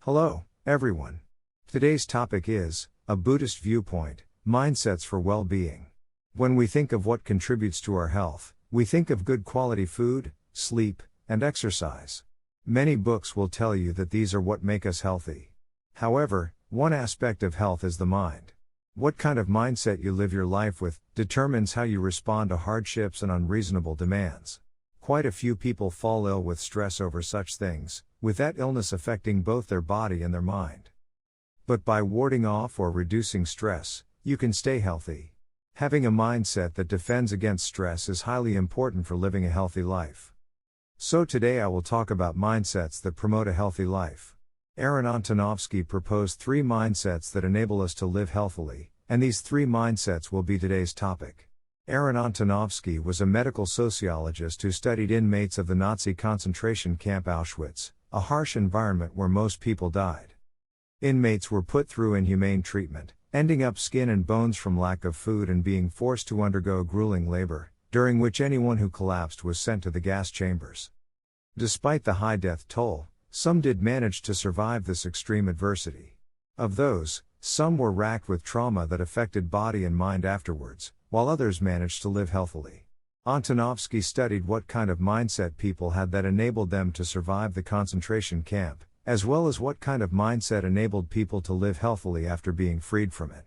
Hello, everyone. Today's topic is a Buddhist viewpoint, mindsets for well-being. When we think of what contributes to our health, we think of good quality food, sleep, and exercise. Many books will tell you that these are what make us healthy. However, one aspect of health is the mind. What kind of mindset you live your life with determines how you respond to hardships and unreasonable demands. Quite a few people fall ill with stress over such things, with that illness affecting both their body and their mind. But by warding off or reducing stress, you can stay healthy. Having a mindset that defends against stress is highly important for living a healthy life. So today I will talk about mindsets that promote a healthy life. Aaron Antonovsky proposed 3 mindsets that enable us to live healthily, and these 3 mindsets will be today's topic. Aaron Antonovsky was a medical sociologist who studied inmates of the Nazi concentration camp Auschwitz, a harsh environment where most people died. Inmates were put through inhumane treatment, ending up skin and bones from lack of food and being forced to undergo grueling labor, during which anyone who collapsed was sent to the gas chambers. Despite the high death toll, some did manage to survive this extreme adversity. Of those, some were racked with trauma that affected body and mind afterwards, while others managed to live healthily. Antonovsky studied what kind of mindset people had that enabled them to survive the concentration camp, as well as what kind of mindset enabled people to live healthily after being freed from it.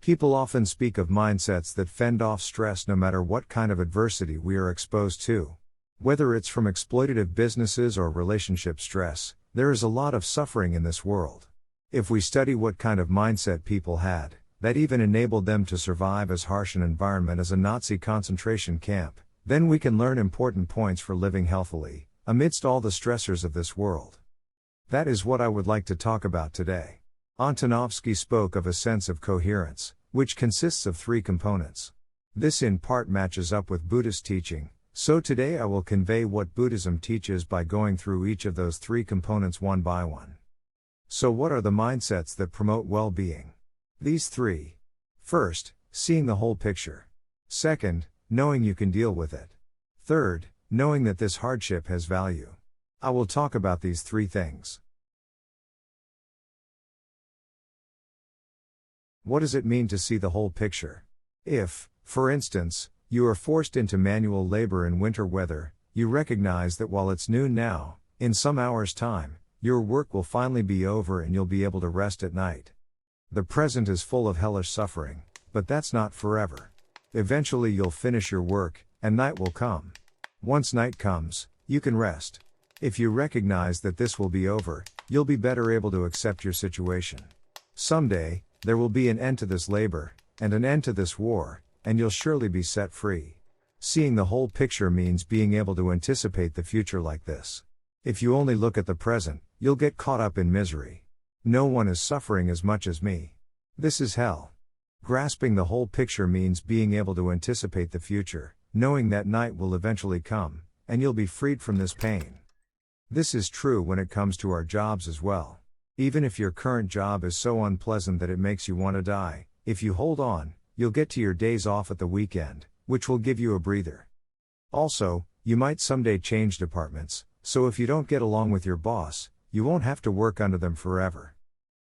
People often speak of mindsets that fend off stress no matter what kind of adversity we are exposed to. Whether it's from exploitative businesses or relationship stress, there is a lot of suffering in this world. If we study what kind of mindset people had, that even enabled them to survive as harsh an environment as a Nazi concentration camp, then we can learn important points for living healthily, amidst all the stressors of this world. That is what I would like to talk about today. Antonovsky spoke of a sense of coherence, which consists of 3 components. This in part matches up with Buddhist teaching, so today I will convey what Buddhism teaches by going through each of those 3 components one by one. So what are the mindsets that promote well-being? These 3. First, seeing the whole picture. Second, knowing you can deal with it. Third, knowing that this hardship has value. I will talk about these 3 things. What does it mean to see the whole picture? If, for instance, you are forced into manual labor in winter weather, you recognize that while it's noon now, in some hours' time, your work will finally be over and you'll be able to rest at night. The present is full of hellish suffering, but that's not forever. Eventually you'll finish your work, and night will come. Once night comes, you can rest. If you recognize that this will be over, you'll be better able to accept your situation. Someday, there will be an end to this labor, and an end to this war, and you'll surely be set free. Seeing the whole picture means being able to anticipate the future like this. If you only look at the present, you'll get caught up in misery. No one is suffering as much as me. This is hell. Grasping the whole picture means being able to anticipate the future, knowing that night will eventually come, and you'll be freed from this pain. This is true when it comes to our jobs as well. Even if your current job is so unpleasant that it makes you want to die, if you hold on, you'll get to your days off at the weekend, which will give you a breather. Also, you might someday change departments, so if you don't get along with your boss, you won't have to work under them forever.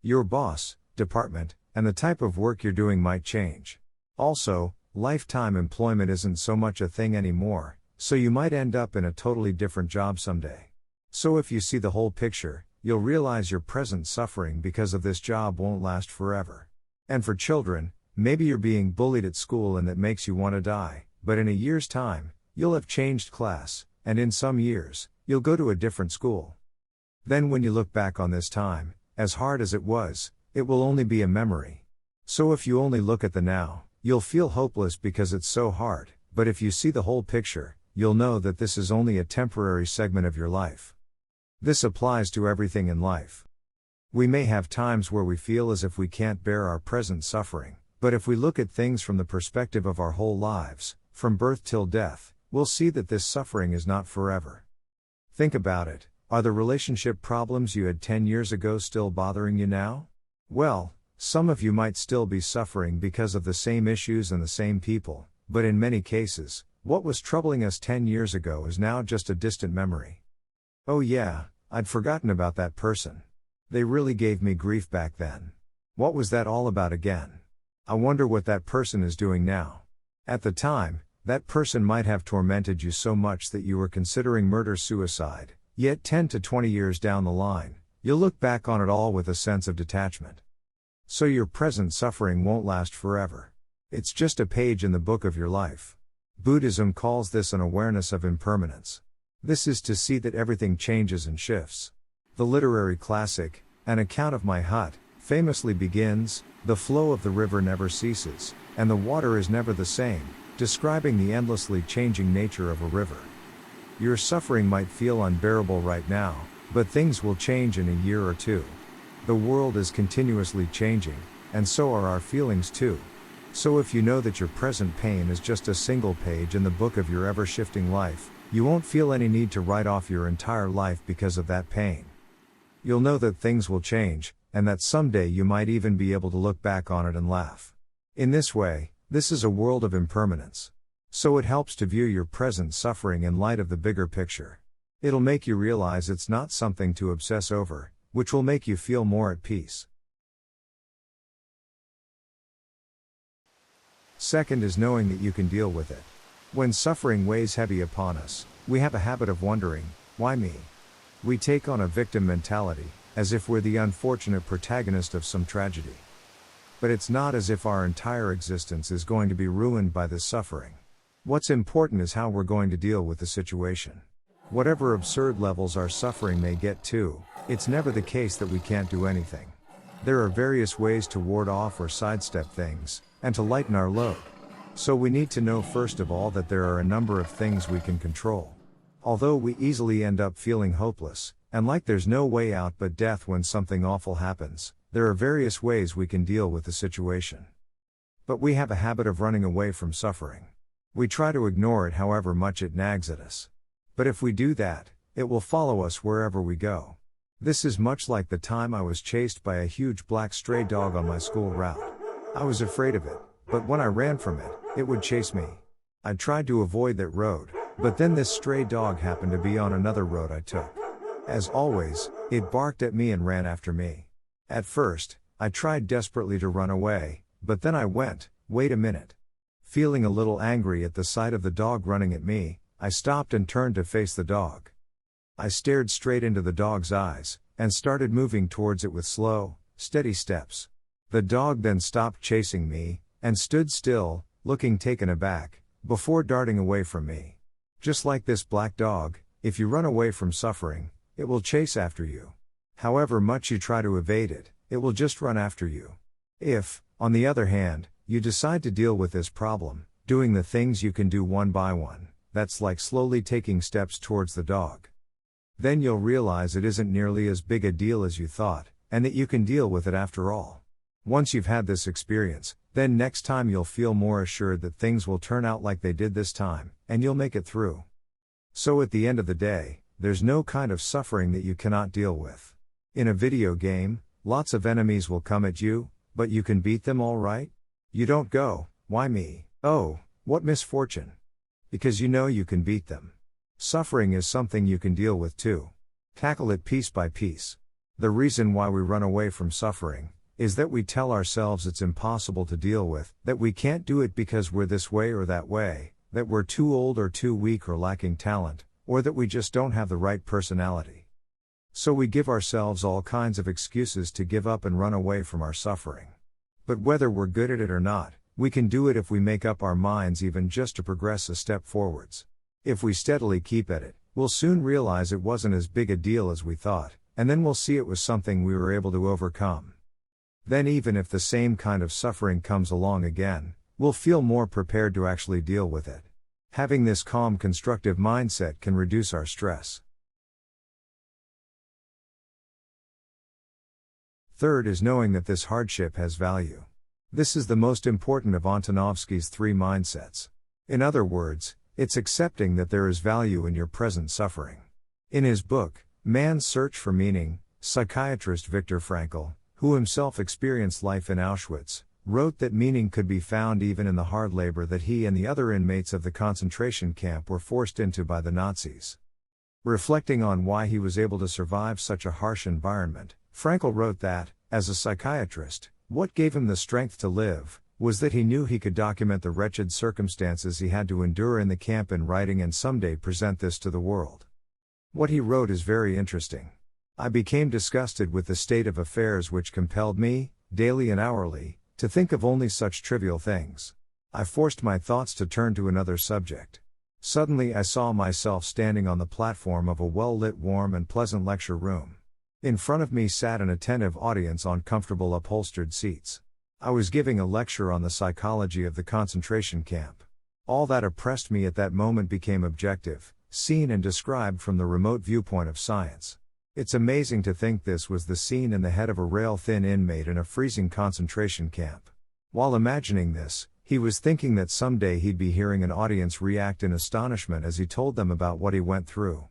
Your boss, department, and the type of work you're doing might change. Also, lifetime employment isn't so much a thing anymore, so you might end up in a totally different job someday. So if you see the whole picture, you'll realize your present suffering because of this job won't last forever. And for children, maybe you're being bullied at school and that makes you want to die, but in a year's time, you'll have changed class, and in some years, you'll go to a different school. Then when you look back on this time, as hard as it was, it will only be a memory. So if you only look at the now, you'll feel hopeless because it's so hard, but if you see the whole picture, you'll know that this is only a temporary segment of your life. This applies to everything in life. We may have times where we feel as if we can't bear our present suffering, but if we look at things from the perspective of our whole lives, from birth till death, we'll see that this suffering is not forever. Think about it. Are the relationship problems you had 10 years ago still bothering you now? Well, some of you might still be suffering because of the same issues and the same people, but in many cases, what was troubling us 10 years ago is now just a distant memory. Oh yeah, I'd forgotten about that person. They really gave me grief back then. What was that all about again? I wonder what that person is doing now. At the time, that person might have tormented you so much that you were considering murder-suicide, yet 10 to 20 years down the line, you'll look back on it all with a sense of detachment. So your present suffering won't last forever. It's just a page in the book of your life. Buddhism calls this an awareness of impermanence. This is to see that everything changes and shifts. The literary classic, An Account of My Hut, famously begins, "The flow of the river never ceases, and the water is never the same," describing the endlessly changing nature of a river. Your suffering might feel unbearable right now, but things will change in a year or two. The world is continuously changing, and so are our feelings too. So if you know that your present pain is just a single page in the book of your ever-shifting life, you won't feel any need to write off your entire life because of that pain. You'll know that things will change, and that someday you might even be able to look back on it and laugh. In this way, this is a world of impermanence. So it helps to view your present suffering in light of the bigger picture. It'll make you realize it's not something to obsess over, which will make you feel more at peace. Second is knowing that you can deal with it. When suffering weighs heavy upon us, we have a habit of wondering, why me? We take on a victim mentality, as if we're the unfortunate protagonist of some tragedy. But it's not as if our entire existence is going to be ruined by this suffering. What's important is how we're going to deal with the situation. Whatever absurd levels our suffering may get to, it's never the case that we can't do anything. There are various ways to ward off or sidestep things, and to lighten our load. So we need to know first of all that there are a number of things we can control. Although we easily end up feeling hopeless, and like there's no way out but death when something awful happens, there are various ways we can deal with the situation. But we have a habit of running away from suffering. We try to ignore it however much it nags at us. But if we do that, it will follow us wherever we go. This is much like the time I was chased by a huge black stray dog on my school route. I was afraid of it, but when I ran from it, it would chase me. I tried to avoid that road, but then this stray dog happened to be on another road I took. As always, it barked at me and ran after me. At first, I tried desperately to run away, but then I went, wait a minute. Feeling a little angry at the sight of the dog running at me, I stopped and turned to face the dog. I stared straight into the dog's eyes, and started moving towards it with slow, steady steps. The dog then stopped chasing me, and stood still, looking taken aback, before darting away from me. Just like this black dog, if you run away from suffering, it will chase after you. However much you try to evade it, it will just run after you. If, on the other hand, you decide to deal with this problem, doing the things you can do one by one, that's like slowly taking steps towards the dog. Then you'll realize it isn't nearly as big a deal as you thought, and that you can deal with it after all. Once you've had this experience, then next time you'll feel more assured that things will turn out like they did this time, and you'll make it through. So at the end of the day, there's no kind of suffering that you cannot deal with. In a video game, lots of enemies will come at you, but you can beat them all right? You don't go, why me? Oh, what misfortune. Because you know you can beat them. Suffering is something you can deal with too. Tackle it piece by piece. The reason why we run away from suffering is that we tell ourselves it's impossible to deal with, that we can't do it because we're this way or that way, that we're too old or too weak or lacking talent, or that we just don't have the right personality. So we give ourselves all kinds of excuses to give up and run away from our suffering. But whether we're good at it or not, we can do it if we make up our minds even just to progress a step forwards. If we steadily keep at it, we'll soon realize it wasn't as big a deal as we thought, and then we'll see it was something we were able to overcome. Then even if the same kind of suffering comes along again, we'll feel more prepared to actually deal with it. Having this calm, constructive mindset can reduce our stress. Third is knowing that this hardship has value. This is the most important of Antonovsky's 3 mindsets. In other words, it's accepting that there is value in your present suffering. In his book, Man's Search for Meaning, psychiatrist Viktor Frankl, who himself experienced life in Auschwitz, wrote that meaning could be found even in the hard labor that he and the other inmates of the concentration camp were forced into by the Nazis. Reflecting on why he was able to survive such a harsh environment, Frankl wrote that, as a psychiatrist, what gave him the strength to live was that he knew he could document the wretched circumstances he had to endure in the camp in writing and someday present this to the world. What he wrote is very interesting. I became disgusted with the state of affairs which compelled me, daily and hourly, to think of only such trivial things. I forced my thoughts to turn to another subject. Suddenly I saw myself standing on the platform of a well-lit, warm and pleasant lecture room. In front of me sat an attentive audience on comfortable upholstered seats. I was giving a lecture on the psychology of the concentration camp. All that oppressed me at that moment became objective, seen and described from the remote viewpoint of science. It's amazing to think this was the scene in the head of a rail-thin inmate in a freezing concentration camp. While imagining this, he was thinking that someday he'd be hearing an audience react in astonishment as he told them about what he went through.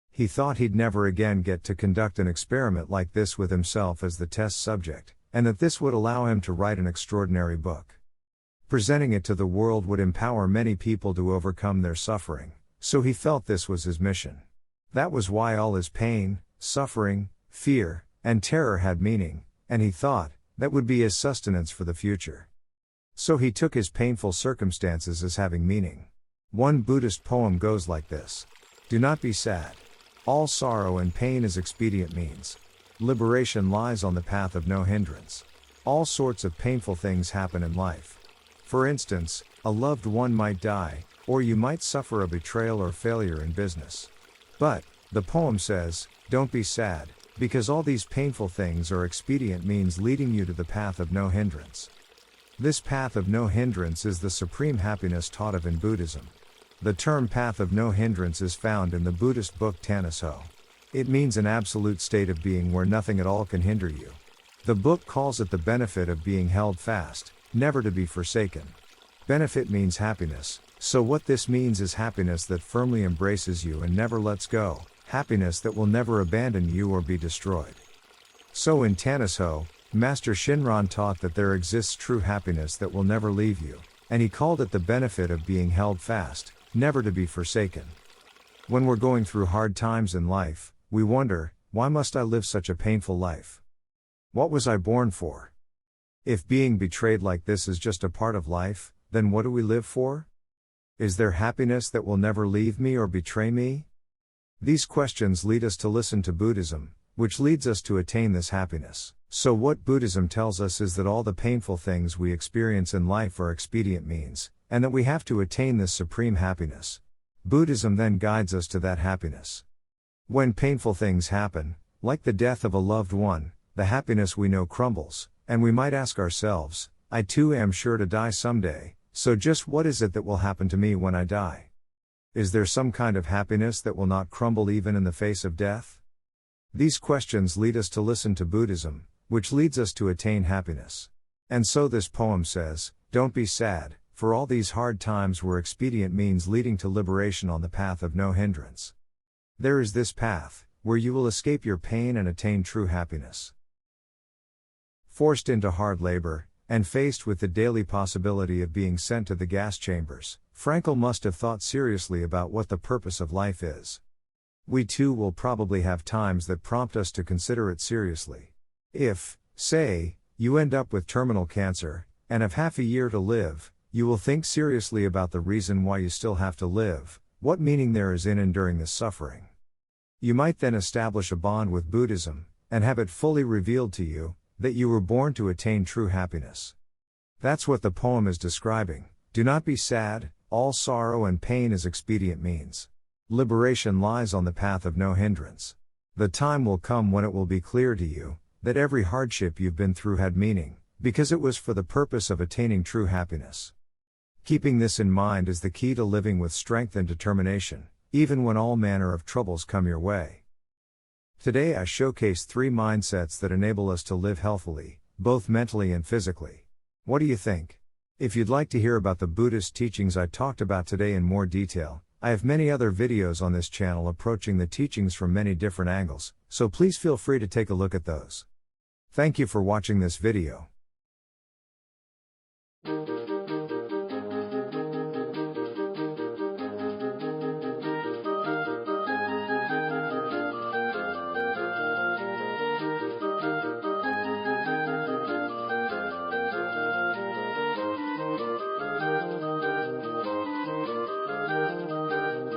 He thought he'd never again get to conduct an experiment like this with himself as the test subject, and that this would allow him to write an extraordinary book. Presenting it to the world would empower many people to overcome their suffering, so he felt this was his mission. That was why all his pain, suffering, fear, and terror had meaning, and he thought, that would be his sustenance for the future. So he took his painful circumstances as having meaning. One Buddhist poem goes like this: "Do not be sad. All sorrow and pain is expedient means. Liberation lies on the path of no hindrance. All sorts of painful things happen in life. For instance, a loved one might die, or you might suffer a betrayal or failure in business. But, the poem says, don't be sad, because all these painful things are expedient means leading you to the path of no hindrance." This path of no hindrance is the supreme happiness taught of in Buddhism. The term path of no hindrance is found in the Buddhist book Timecode. It means an absolute state of being where nothing at all can hinder you. The book calls it the benefit of being held fast, never to be forsaken. Benefit means happiness, so what this means is happiness that firmly embraces you and never lets go, happiness that will never abandon you or be destroyed. So in Timecode, Master Shinran taught that there exists true happiness that will never leave you, and he called it the benefit of being held fast, never to be forsaken. When we're going through hard times in life, we wonder, why must I live such a painful life? What was I born for? If being betrayed like this is just a part of life, then what do we live for? Is there happiness that will never leave me or betray me? These questions lead us to listen to Buddhism, which leads us to attain this happiness. So what Buddhism tells us is that all the painful things we experience in life are expedient means, and that we have to attain this supreme happiness. Buddhism then guides us to that happiness. When painful things happen, like the death of a loved one, the happiness we know crumbles, and we might ask ourselves, I too am sure to die someday, so just what is it that will happen to me when I die? Is there some kind of happiness that will not crumble even in the face of death? These questions lead us to listen to Buddhism, which leads us to attain happiness. And so this poem says, don't be sad, for all these hard times were expedient means leading to liberation on the path of no hindrance. There is this path, where you will escape your pain and attain true happiness. Forced into hard labor, and faced with the daily possibility of being sent to the gas chambers, Frankl must have thought seriously about what the purpose of life is. We too will probably have times that prompt us to consider it seriously. If, say, you end up with terminal cancer, and have half a year to live, you will think seriously about the reason why you still have to live, what meaning there is in enduring this suffering. You might then establish a bond with Buddhism, and have it fully revealed to you, that you were born to attain true happiness. That's what the poem is describing. Do not be sad, all sorrow and pain is expedient means. Liberation lies on the path of no hindrance. The time will come when it will be clear to you, that every hardship you've been through had meaning, because it was for the purpose of attaining true happiness. Keeping this in mind is the key to living with strength and determination, even when all manner of troubles come your way. Today I showcase 3 mindsets that enable us to live healthily, both mentally and physically. What do you think? If you'd like to hear about the Buddhist teachings I talked about today in more detail, I have many other videos on this channel approaching the teachings from many different angles, so please feel free to take a look at those. Thank you for watching this video.